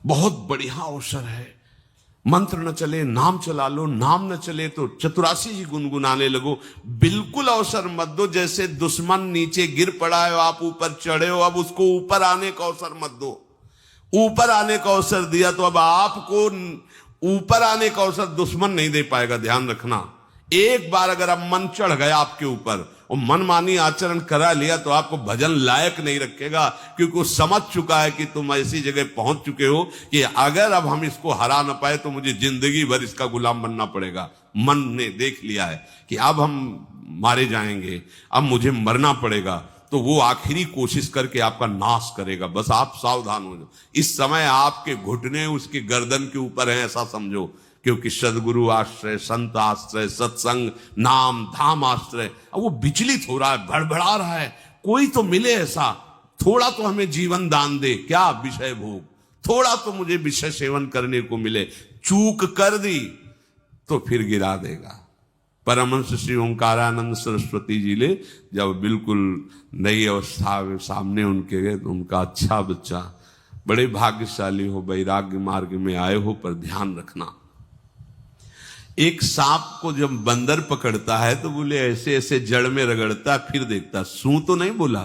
बहुत बढ़िया अवसर है। मंत्र न चले नाम चला लो, नाम न चले तो चतुरासी जी गुनगुनाने लगो। बिल्कुल अवसर मत दो, जैसे दुश्मन नीचे गिर पड़ा है, आप ऊपर चढ़े हो, अब उसको ऊपर आने का अवसर मत दो। ऊपर आने का अवसर दिया तो अब आपको ऊपर आने का अवसर दुश्मन नहीं दे पाएगा। ध्यान रखना, एक बार अगर अब मन चढ़ गया आपके ऊपर और मनमानी आचरण करा लिया तो आपको भजन लायक नहीं रखेगा, क्योंकि वो समझ चुका है कि तुम ऐसी जगह पहुंच चुके हो कि अगर अब हम इसको हरा ना पाए तो मुझे जिंदगी भर इसका गुलाम बनना पड़ेगा। मन ने देख लिया है कि अब हम मारे जाएंगे, अब मुझे मरना पड़ेगा, तो वो आखिरी कोशिश करके आपका नाश करेगा। बस आप सावधान हो जाओ। इस समय आपके घुटने उसके गर्दन के ऊपर हैं, ऐसा समझो, क्योंकि सदगुरु आश्रय, संत आश्रय, सत्संग, नाम धाम आश्रय, अब वो विचलित हो रहा है, भड़बड़ा रहा है। कोई तो मिले ऐसा, थोड़ा तो हमें जीवन दान दे, क्या विषय भोग, थोड़ा तो मुझे विषय सेवन करने को मिले। चूक कर दी तो फिर गिरा देगा। परमहंस श्री ओंकारानंद सरस्वती जी ले जब बिल्कुल नई अवस्था में सामने उनके गए तो उनका, अच्छा बच्चा, बड़े भाग्यशाली हो, वैराग्य मार्ग में आए हो, पर ध्यान रखना, एक सांप को जब बंदर पकड़ता है तो बोले ऐसे ऐसे जड़ में रगड़ता है, फिर देखता, सू तो नहीं बोला,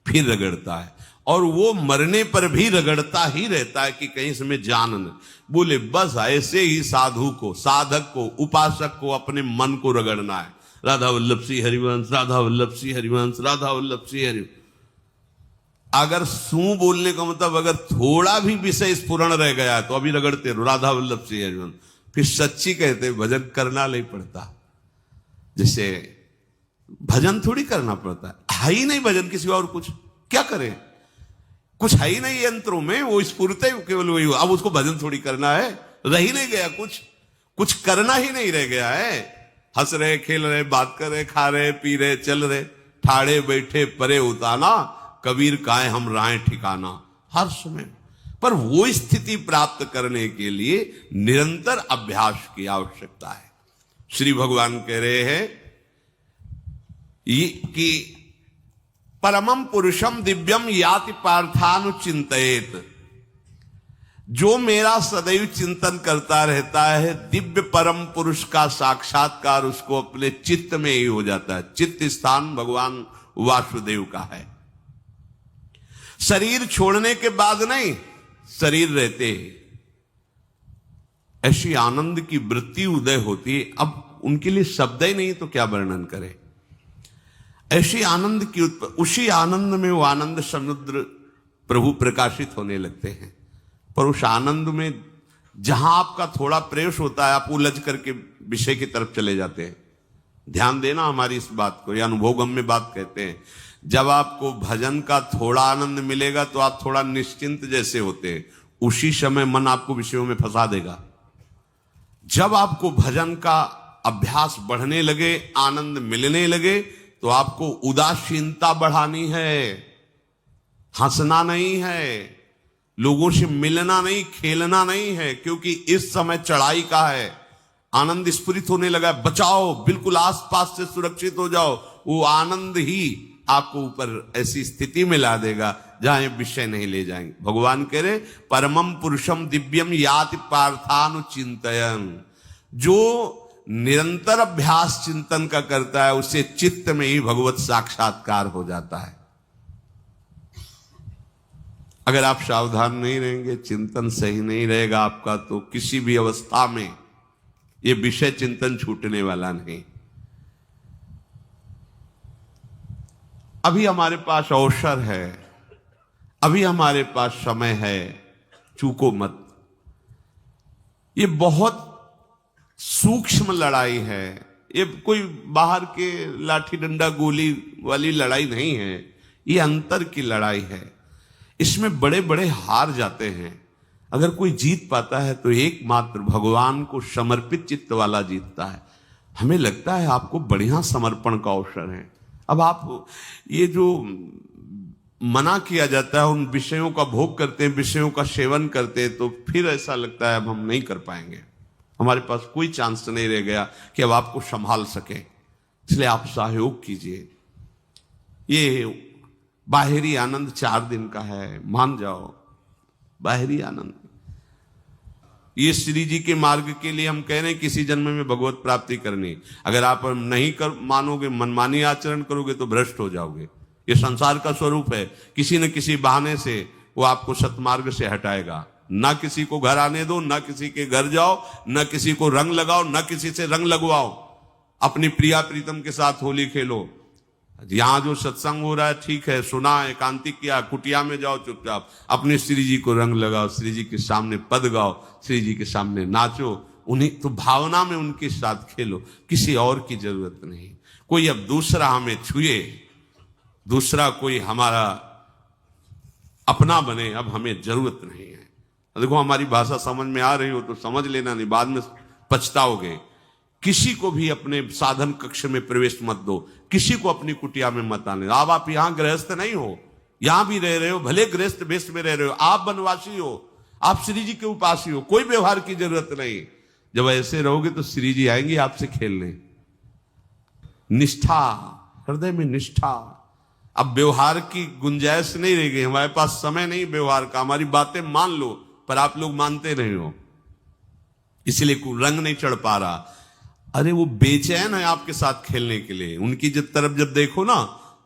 फिर रगड़ता है, और वो मरने पर भी रगड़ता ही रहता है कि कहीं इसमें जान न। बोले बस ऐसे ही साधु को, साधक को, उपासक को अपने मन को रगड़ना है। राधा वल्लभ सिंह हरिवंश, राधा वल्लभ सिंह हरिवंश, राधा वल्लभ सिंह हरिवंश। अगर सू बोलने का मतलब अगर थोड़ा भी विषय स्फुरण रह गया तो अभी रगड़ते रहो, राधा वल्लभ सिंह हरिवंश। फिर सच्ची कहते भजन करना नहीं पड़ता। जैसे भजन थोड़ी करना पड़ता है ही नहीं भजन, किसी और कुछ क्या करें, कुछ है ही नहीं यंत्रों में, वो स्फूर्ते केवल वही। अब उसको भजन थोड़ी करना है, रह ही नहीं गया, कुछ करना ही नहीं रह गया है। हंस रहे, खेल रहे, बात कर रहे, खा रहे, पी रहे, चल रहे, ठाड़े बैठे परे उताना, कबीर काहे हम राय ठिकाना, हर समय। पर वो स्थिति प्राप्त करने के लिए निरंतर अभ्यास की आवश्यकता है। श्री भगवान कह रहे हैं कि परमम पुरुषम दिव्यम याति पार्थानुचिंतयेत, जो मेरा सदैव चिंतन करता रहता है, दिव्य परम पुरुष का साक्षात्कार उसको अपने चित्त में ही हो जाता है। चित्त स्थान भगवान वासुदेव का है। शरीर छोड़ने के बाद नहीं, शरीर रहते ऐसी आनंद की वृत्ति उदय होती है। अब उनके लिए शब्द ही नहीं तो क्या वर्णन करें। ऐसी आनंद की उसी आनंद में वो आनंद समुद्र प्रभु प्रकाशित होने लगते हैं। पर उस आनंद में जहां आपका थोड़ा प्रवेश होता है, आप उलझ करके विषय की तरफ चले जाते हैं। ध्यान देना हमारी इस बात को, ये अनुभवगम्य बात कहते हैं। जब आपको भजन का थोड़ा आनंद मिलेगा तो आप थोड़ा निश्चिंत जैसे होते हैं, उसी समय मन आपको विषयों में फंसा देगा। जब आपको भजन का अभ्यास बढ़ने लगे, आनंद मिलने लगे, तो आपको उदासीनता बढ़ानी है, हंसना नहीं है, लोगों से मिलना नहीं, खेलना नहीं है, क्योंकि इस समय चढ़ाई का है। आनंद स्फुरित होने लगा, बचाओ, बिल्कुल आसपास से सुरक्षित हो जाओ। वो आनंद ही आपको ऊपर ऐसी स्थिति में ला देगा जहां ये विषय नहीं ले जाएंगे। भगवान कह रहे परमम पुरुषम दिव्यम याति पार्थानुचिंतयन्, जो निरंतर अभ्यास चिंतन का करता है उसे चित्त में ही भगवत साक्षात्कार हो जाता है। अगर आप सावधान नहीं रहेंगे, चिंतन सही नहीं रहेगा आपका, तो किसी भी अवस्था में ये विषय चिंतन छूटने वाला नहीं। अभी हमारे पास अवसर है, अभी हमारे पास समय है, चूको मत। ये बहुत सूक्ष्म लड़ाई है, ये कोई बाहर के लाठी डंडा गोली वाली लड़ाई नहीं है, ये अंतर की लड़ाई है। इसमें बड़े बड़े हार जाते हैं। अगर कोई जीत पाता है तो एकमात्र भगवान को समर्पित चित्त वाला जीतता है। हमें लगता है आपको बढ़िया समर्पण का अवसर है। अब आप ये जो मना किया जाता है, उन विषयों का भोग करते हैं, विषयों का सेवन करते हैं, तो फिर ऐसा लगता है अब हम नहीं कर पाएंगे, हमारे पास कोई चांस नहीं रह गया कि अब आपको संभाल सके। इसलिए आप सहयोग कीजिए। ये बाहरी आनंद 4 दिन का है, मान जाओ, बाहरी आनंद। ये श्री जी के मार्ग के लिए हम कह रहे हैं किसी जन्म में भगवत प्राप्ति करनी। अगर आप नहीं कर मानोगे, मनमानी आचरण करोगे तो भ्रष्ट हो जाओगे। ये संसार का स्वरूप है, किसी न किसी बहाने से वो आपको सतमार्ग से हटाएगा। ना किसी को घर आने दो, ना किसी के घर जाओ, ना किसी को रंग लगाओ, ना किसी से रंग लगवाओ। अपनी प्रिया प्रीतम के साथ होली खेलो। यहां जो सत्संग हो रहा है ठीक है, सुना, एकांतिक किया, कुटिया में जाओ चुपचाप, अपने श्री जी को रंग लगाओ, श्री जी के सामने पद गाओ, श्री जी के सामने नाचो, उन्हीं तो भावना में उनके साथ खेलो, किसी और की जरूरत नहीं। कोई अब दूसरा हमें छुए, दूसरा कोई हमारा अपना बने, अब हमें जरूरत नहीं है। देखो हमारी भाषा समझ में आ रही हो तो समझ लेना, नहीं बाद में पछताओगे। किसी को भी अपने साधन कक्ष में प्रवेश मत दो, किसी को अपनी कुटिया में मत आने। अब आप यहां गृहस्थ नहीं हो, यहां भी रह रहे हो, भले गृहस्थ वेश में रह रहे हो, आप वनवासी हो, आप श्री जी के उपासी हो, कोई व्यवहार की जरूरत नहीं। जब ऐसे रहोगे तो श्री जी आएंगे आपसे खेलने। निष्ठा, हृदय में निष्ठा। अब व्यवहार की गुंजाइश नहीं रह गई, हमारे पास समय नहीं व्यवहार का। हमारी बातें मान लो पर आप लोग मानते नहीं हो, इसलिए रंग नहीं चढ़ पा रहा। अरे वो बेचैन है आपके साथ खेलने के लिए, उनकी तरफ जब देखो ना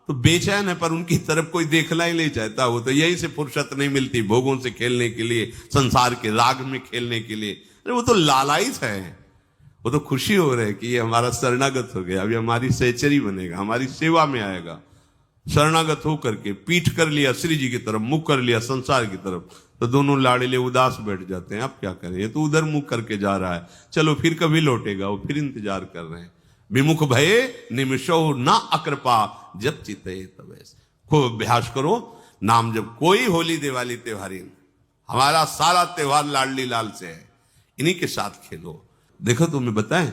तो बेचैन है, पर उनकी तरफ कोई देखना ही नहीं चाहता। वो तो यहीं से फुर्सत नहीं मिलती भोगों से खेलने के लिए, संसार के राग में खेलने के लिए। अरे वो तो लालायित है, वो तो खुशी हो रहे कि ये हमारा शरणागत हो गया, अभी हमारी सहचरी बनेगा, हमारी सेवा में आएगा। शरणागत होकर के पीठ कर लिया श्री जी की तरफ, मुख कर लिया संसार की तरफ, तो दोनों लाड़िले उदास बैठ जाते हैं। अब क्या करें, ये तो उधर मुख करके जा रहा है, चलो फिर कभी लौटेगा, वो फिर इंतजार कर रहे हैं। विमुख भये निमिषो ना अकृपा जब चिते तब। खूब अभ्यास करो नाम जब। कोई होली दिवाली त्योहारी, हमारा सारा त्योहार लाडली लाल से है, इन्हीं के साथ खेलो। देखो तुम्हें बताएं,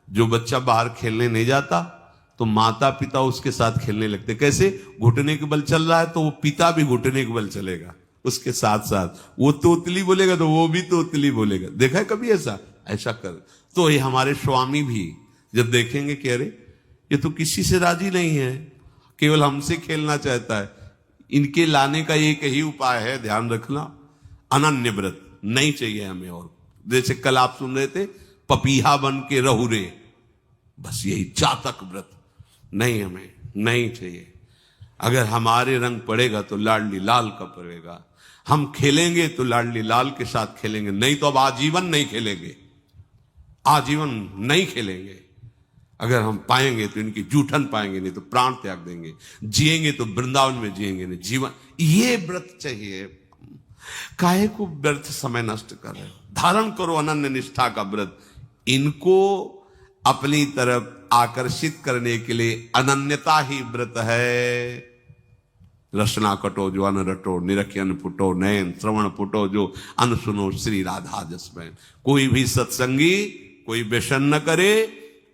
जो बच्चा बाहर खेलने नहीं जाता तो माता पिता उसके साथ खेलने लगते। कैसे? घुटने के बल चल रहा है तो वो पिता भी घुटने के बल चलेगा उसके साथ साथ। वो तोतली बोलेगा तो वो भी तोतली बोलेगा। देखा है कभी ऐसा? ऐसा कर। तो ये हमारे स्वामी भी जब देखेंगे कि अरे ये तो किसी से राजी नहीं है, केवल हमसे खेलना चाहता है, इनके लाने का एक ही उपाय है, ध्यान रखना, अनन्य व्रत नहीं चाहिए हमें। और जैसे कल आप सुन रहे थे, पपीहा बन के रहू रे, बस यही चातक व्रत नहीं, हमें नहीं चाहिए। अगर हमारे रंग पड़ेगा तो लाडली लाल का पड़ेगा, हम खेलेंगे तो लाडली लाल के साथ खेलेंगे, नहीं तो अब आजीवन नहीं खेलेंगे, आजीवन नहीं खेलेंगे। अगर हम पाएंगे तो इनकी जूठन पाएंगे, नहीं तो प्राण त्याग देंगे। जिएंगे तो वृंदावन में जिएंगे, नहीं जीवन। ये व्रत चाहिए। काहे को व्यर्थ समय नष्ट कर रहे हो? धारण करो अनन्य निष्ठा का व्रत। इनको अपनी तरफ आकर्षित करने के लिए अनन्यता ही व्रत है। रसना कटो जो अन रटो, निरखियन फुटो नयन, श्रवण फुटो जो अन सुनो, श्री राधा जसमैन। कोई भी सत्संगी कोई व्यसन न करे,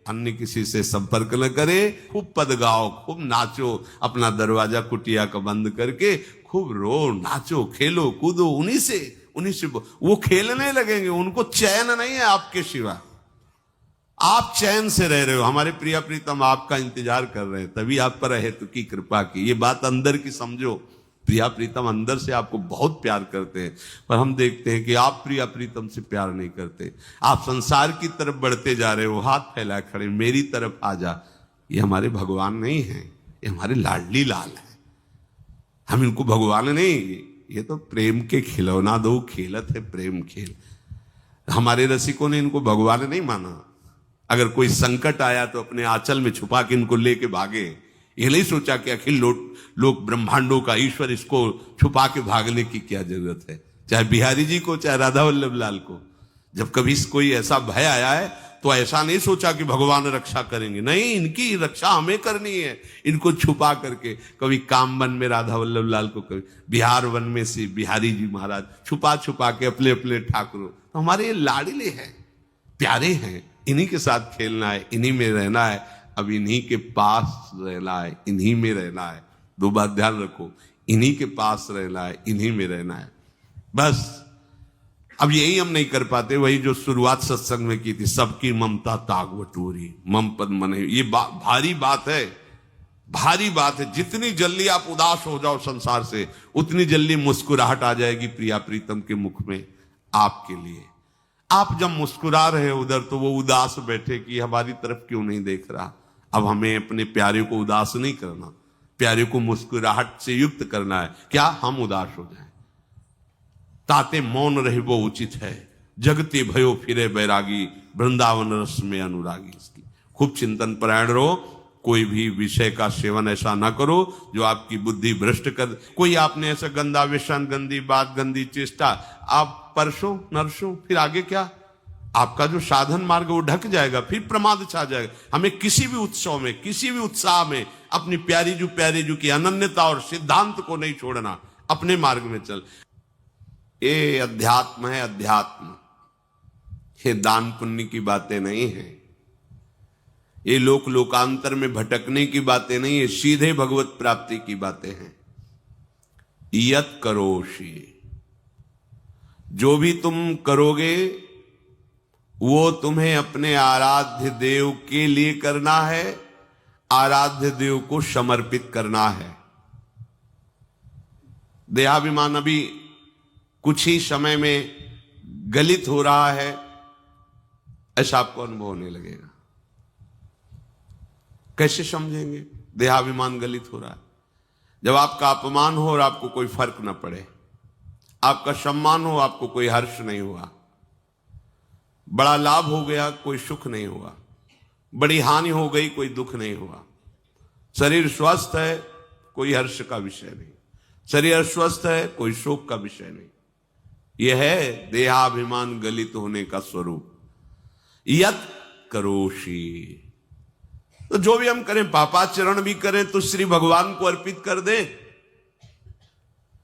अन्य किसी से संपर्क न करे, खूब पद गाओ, खूब नाचो, अपना दरवाजा कुटिया का बंद करके खूब रो, नाचो, खेलो, कूदो, उन्हीं से वो खेलने लगेंगे। उनको चैन नहीं है आपके सिवा, आप चैन से रह रहे हो। हमारे प्रिया प्रीतम आपका इंतजार कर रहे हैं, तभी आप पर हेतु की कृपा की। ये बात अंदर की समझो, प्रिया प्रीतम अंदर से आपको बहुत प्यार करते हैं, पर हम देखते हैं कि आप प्रिया प्रीतम से प्यार नहीं करते। आप संसार की तरफ बढ़ते जा रहे हो, हाथ फैला खड़े, मेरी तरफ आ जा। ये हमारे भगवान नहीं है, ये हमारे लाडली लाल है। हम इनको भगवान नहीं, ये तो प्रेम के खिलौना दो खेलत है प्रेम खेल। हमारे रसिकों ने इनको भगवान नहीं माना। अगर कोई संकट आया तो अपने आंचल में छुपा के इनको लेके भागे। ये नहीं सोचा कि अखिल लोक ब्रह्मांडों का ईश्वर, इसको छुपा के भागने की क्या जरूरत है। चाहे बिहारी जी को, चाहे राधा वल्लभ लाल को, जब कभी कोई ऐसा भय आया है तो ऐसा नहीं सोचा कि भगवान रक्षा करेंगे, नहीं, इनकी रक्षा हमें करनी है। इनको छुपा करके, कभी काम वन में राधा वल्लभ लाल को, कभी बिहार वन में से बिहारी जी महाराज, छुपा छुपा के अपने अपने ठाकुरों। तो हमारे ये लाडले हैं, प्यारे हैं, इन्हीं के साथ खेलना है, इन्हीं में रहना है। अब इन्हीं के पास रहना है, इन्हीं में रहना है। दो बात ध्यान रखो, इन्हीं के पास रहना है, इन्हीं में रहना है, बस। अब यही हम नहीं कर पाते, वही जो शुरुआत सत्संग में की थी, सबकी ममता ताग बटोरी, मम पद मने। ये भारी बात है, भारी बात है। जितनी जल्दी आप उदास हो जाओ संसार से, उतनी जल्दी मुस्कुराहट आ जाएगी प्रिया प्रीतम के मुख में आपके लिए। आप जब मुस्कुरा रहे उधर तो वो उदास बैठे कि हमारी तरफ क्यों नहीं देख रहा। अब हमें अपने प्यारे को उदास नहीं करना, प्यारे को मुस्कुराहट से युक्त करना है। क्या हम उदास हो जाएं? ताते मौन रहे वो उचित है, जगते भयो फिरे बैरागी, वृंदावन रस में अनुरागी। इसकी खूब चिंतन परायण रहो, कोई भी विषय का सेवन ऐसा ना करो जो आपकी बुद्धि भ्रष्ट कर। कोई आपने ऐसा गंदा व्यसन, गंदी बात, गंदी चेष्टा आप परसों नरसों, फिर आगे क्या? आपका जो साधन मार्ग वो ढक जाएगा, फिर प्रमाद छा जाएगा। हमें किसी भी उत्सव में, किसी भी उत्साह में अपनी प्यारी जो की अनन्यता और सिद्धांत को नहीं छोड़ना, अपने मार्ग में चल। ये अध्यात्म है, अध्यात्म। ये दान पुण्य की बातें नहीं है, ये लोकांतर में भटकने की बातें नहीं है, सीधे भगवत प्राप्ति की बातें हैं। यत करोषि, जो भी तुम करोगे वो तुम्हें अपने आराध्य देव के लिए करना है, आराध्य देव को समर्पित करना है। देहाभिमान अभी कुछ ही समय में गलित हो रहा है, ऐसा आपको अनुभव होने लगेगा। कैसे समझेंगे? देहाभिमान गलित हो रहा है जब आपका अपमान हो और आपको कोई फर्क न पड़े, आपका सम्मान हो, आपको कोई हर्ष नहीं हुआ, बड़ा लाभ हो गया, कोई सुख नहीं हुआ, बड़ी हानि हो गई, कोई दुख नहीं हुआ। शरीर स्वस्थ है, कोई हर्ष का विषय नहीं, शरीर अस्वस्थ है, कोई शोक का विषय नहीं। यह है देहाभिमान गलित होने का स्वरूप। यत करोषि, तो जो भी हम करें, पापाचरण भी करें तो श्री भगवान को अर्पित कर दें।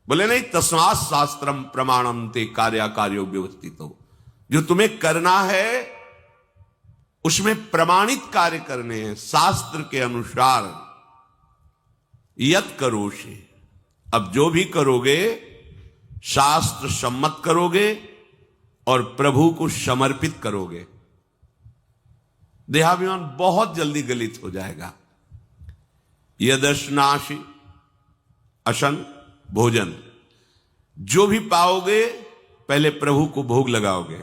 बोले नहीं, तस्मात् शास्त्रम प्रमाणम ते कार्याकार्यो व्यवस्थितो। जो तुम्हें करना है उसमें प्रमाणित कार्य करने हैं, शास्त्र के अनुसार। यत करोषि, अब जो भी करोगे शास्त्र सम्मत करोगे और प्रभु को समर्पित करोगे। देहाभिमान बहुत जल्दी गलित हो जाएगा। यदश्नाशि अशन भोजन, जो भी पाओगे पहले प्रभु को भोग लगाओगे,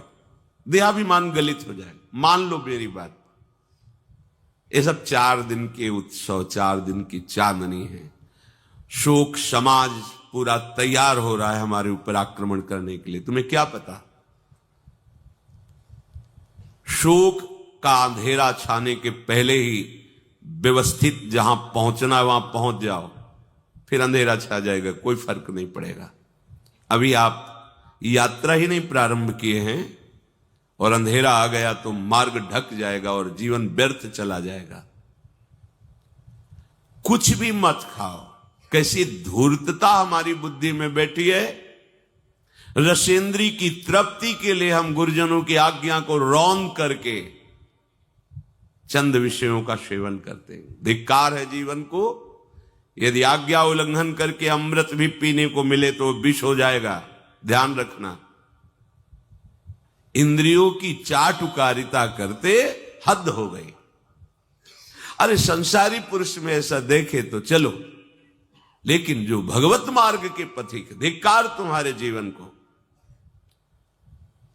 देहाभिमान गलित हो जाएगा। मान लो मेरी बात, ये सब 4 दिन के उत्सव, 4 दिन की चांदनी है। शोक समाज पूरा तैयार हो रहा है हमारे ऊपर आक्रमण करने के लिए। तुम्हें क्या पता, शोक का अंधेरा छाने के पहले ही व्यवस्थित जहां पहुंचना है वहां पहुंच जाओ, फिर अंधेरा छा जाएगा, कोई फर्क नहीं पड़ेगा। अभी आप यात्रा ही नहीं प्रारंभ किए हैं और अंधेरा आ गया तो मार्ग ढक जाएगा और जीवन व्यर्थ चला जाएगा। कुछ भी मत खाओ। कैसी धूर्तता हमारी बुद्धि में बैठी है। रसेंद्री की तृप्ति के लिए हम गुरुजनों की आज्ञा को रौंद करके चंद विषयों का सेवन करते हैं। धिक्कार है जीवन को। यदि आज्ञा उल्लंघन करके अमृत भी पीने को मिले तो विष हो जाएगा, ध्यान रखना। इंद्रियों की चाटुकारिता करते हद हो गई। अरे संसारी पुरुष में ऐसा देखे तो चलो, लेकिन जो भगवत मार्ग के पथिक, धिक्कार तुम्हारे जीवन को।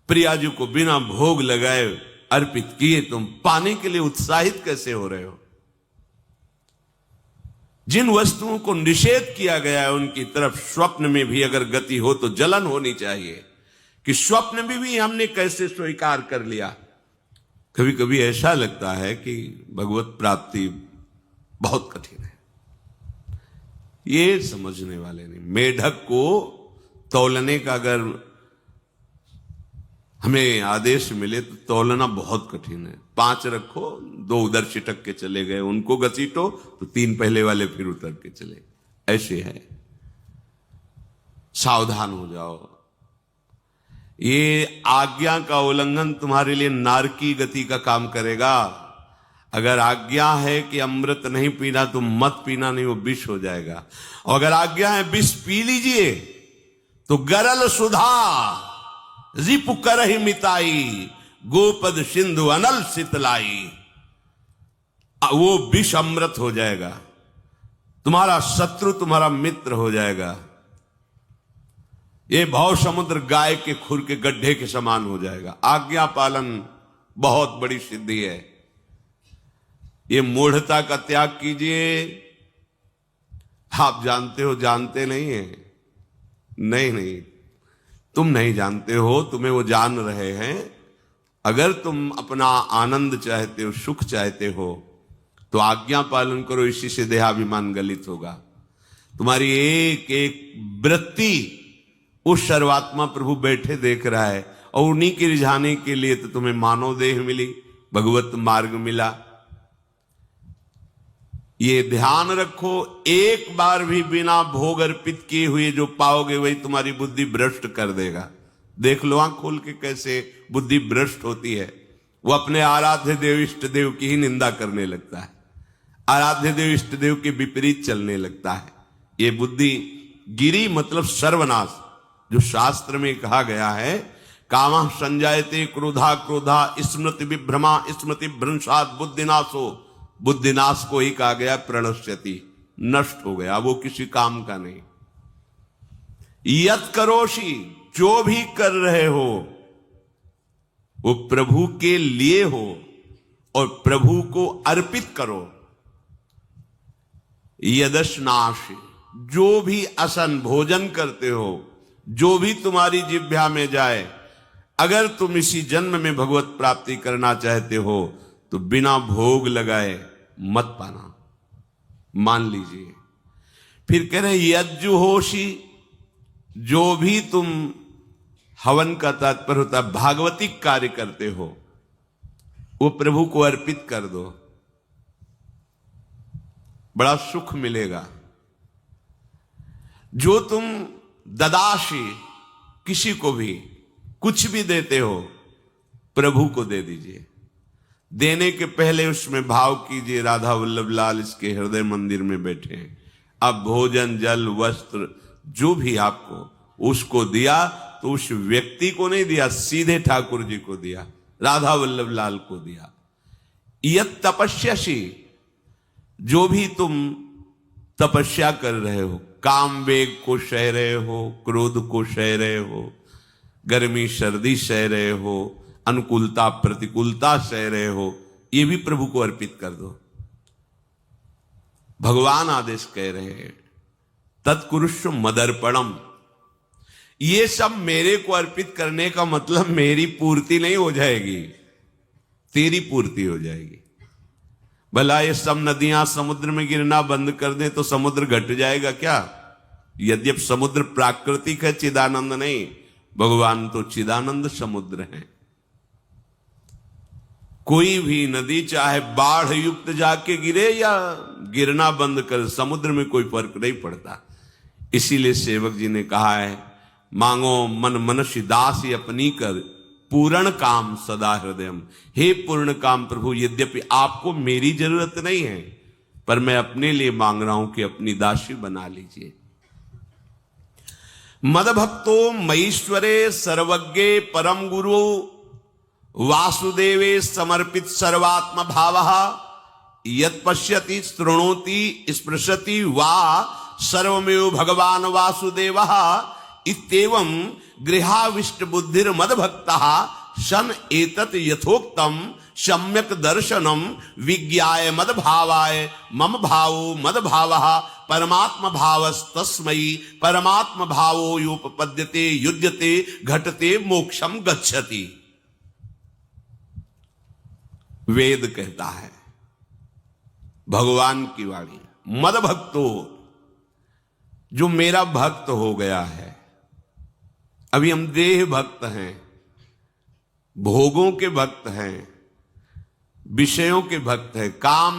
प्रियाजू को बिना भोग लगाए अर्पित किए तुम पाने के लिए उत्साहित कैसे हो रहे हो? जिन वस्तुओं को निषेध किया गया है उनकी तरफ स्वप्न में भी अगर गति हो तो जलन होनी चाहिए कि स्वप्न में भी हमने कैसे स्वीकार कर लिया। कभी कभी ऐसा लगता है कि भगवत प्राप्ति बहुत कठिन है, ये समझने वाले नहीं। मेढक को तौलने का अगर हमें आदेश मिले तो तौलना बहुत कठिन है। 5 रखो, 2 उधर छिटक के चले गए, उनको घसीटो तो 3 पहले वाले फिर उतर के चले। ऐसे है, सावधान हो जाओ। ये आज्ञा का उल्लंघन तुम्हारे लिए नारकी गति का काम करेगा। अगर आज्ञा है कि अमृत नहीं पीना तो मत पीना, नहीं वो विष हो जाएगा। और अगर आज्ञा है विष पी लीजिए तो गरल सुधा रिपु करहि मिताई, गोपद सिंधु अनल शीतलाई। वो विष अमृत हो जाएगा, तुम्हारा शत्रु तुम्हारा मित्र हो जाएगा। ये भव समुद्र गाय के खुर के गड्ढे के समान हो जाएगा। आज्ञा पालन बहुत बड़ी सिद्धि है। ये मूढ़ता का त्याग कीजिए। आप जानते हो, जानते नहीं है? नहीं, तुम नहीं जानते हो, तुम्हें वो जान रहे हैं। अगर तुम अपना आनंद चाहते हो, सुख चाहते हो, तो आज्ञा पालन करो। इसी से देहाभिमान गलित होगा। तुम्हारी एक एक वृत्ति उस सर्वात्मा प्रभु बैठे देख रहा है, और उन्हीं के रिझाने के लिए तो तुम्हें मानव देह मिली, भगवत मार्ग मिला। ये ध्यान रखो, एक बार भी बिना भोग अर्पित किए हुए जो पाओगे वही तुम्हारी बुद्धि भ्रष्ट कर देगा। देख लो आंख खोल के कैसे बुद्धि भ्रष्ट होती है। वो अपने आराध्य देव इष्ट देव की ही निंदा करने लगता है, आराध्य देव इष्ट देव के विपरीत चलने लगता है। ये बुद्धि गिरी मतलब सर्वनाश। जो शास्त्र में कहा गया है, कामः संजायते क्रोधा क्रोधा स्मृति विभ्रमा स्मृति भ्रंशात् बुद्धिनाशो, बुद्धिनाश को ही कहा गया प्रणश्यति, नष्ट हो गया, वो किसी काम का नहीं। यत करोषि, जो भी कर रहे हो वो प्रभु के लिए हो और प्रभु को अर्पित करो। यदश्नाश, जो भी असन भोजन करते हो, जो भी तुम्हारी जिह्वा में जाए, अगर तुम इसी जन्म में भगवत प्राप्ति करना चाहते हो तो बिना भोग लगाए मत पाना, मान लीजिए। फिर कह रहे यज्जुहोषि, जो भी तुम, हवन का तात्पर्य होता है भागवतिक कार्य करते हो, वो प्रभु को अर्पित कर दो, बड़ा सुख मिलेगा। जो तुम ददाशी, किसी को भी कुछ भी देते हो, प्रभु को दे दीजिए। देने के पहले उसमें भाव कीजिए, राधा वल्लभ लाल इसके हृदय मंदिर में बैठे हैं। अब भोजन जल वस्त्र जो भी आपको उसको दिया तो उस व्यक्ति को नहीं दिया, सीधे ठाकुर जी को दिया, राधा वल्लभ लाल को दिया। यत तपस्यासी, जो भी तुम तपस्या कर रहे हो, काम वेग को सह रहे हो, क्रोध को सह रहे हो, गर्मी सर्दी सह रहे हो, अनुकूलता प्रतिकूलता सह रहे हो, ये भी प्रभु को अर्पित कर दो। भगवान आदेश कह रहे हैं तत्कुरुष्व मदर्पणम। ये सब मेरे को अर्पित करने का मतलब मेरी पूर्ति नहीं हो जाएगी, तेरी पूर्ति हो जाएगी। भला ये सब नदियां समुद्र में गिरना बंद कर दें तो समुद्र घट जाएगा क्या? यद्यप समुद्र प्राकृतिक है, चिदानंद नहीं। भगवान तो चिदानंद समुद्र है। कोई भी नदी चाहे बाढ़ युक्त जाके गिरे या गिरना बंद कर, समुद्र में कोई फर्क नहीं पड़ता। इसीलिए सेवक जी ने कहा है, मांगो मन मनुष्य दासी अपनी कर, पूर्ण काम सदा हृदयम। हे पूर्ण काम प्रभु, यद्यपि आपको मेरी जरूरत नहीं है, पर मैं अपने लिए मांग रहा हूं कि अपनी दासी बना लीजिए। मद भक्तो मईश्वरे सर्वज्ञे परम गुरु वासुदेवे समर्पित सर्वात्म भावः यत् पश्यति शृणोति स्पृशति वा सर्वमेव भगवान वासुदेवः इत्येवं गृहाविष्ट बुद्धिर मद भक्तः सन एतत् यथोक्तम सम्यक दर्शनम विज्ञाय मद भावाय मम भावो मद भावः परमात्म भावस्तस्मै परमात्म भावो योपपद्यते युज्यते घटते मोक्षम गच्छति। वेद कहता है, भगवान की वाणी, मद भक्तो, जो मेरा भक्त हो गया है। अभी हम देह भक्त हैं, भोगों के भक्त हैं, विषयों के भक्त हैं, काम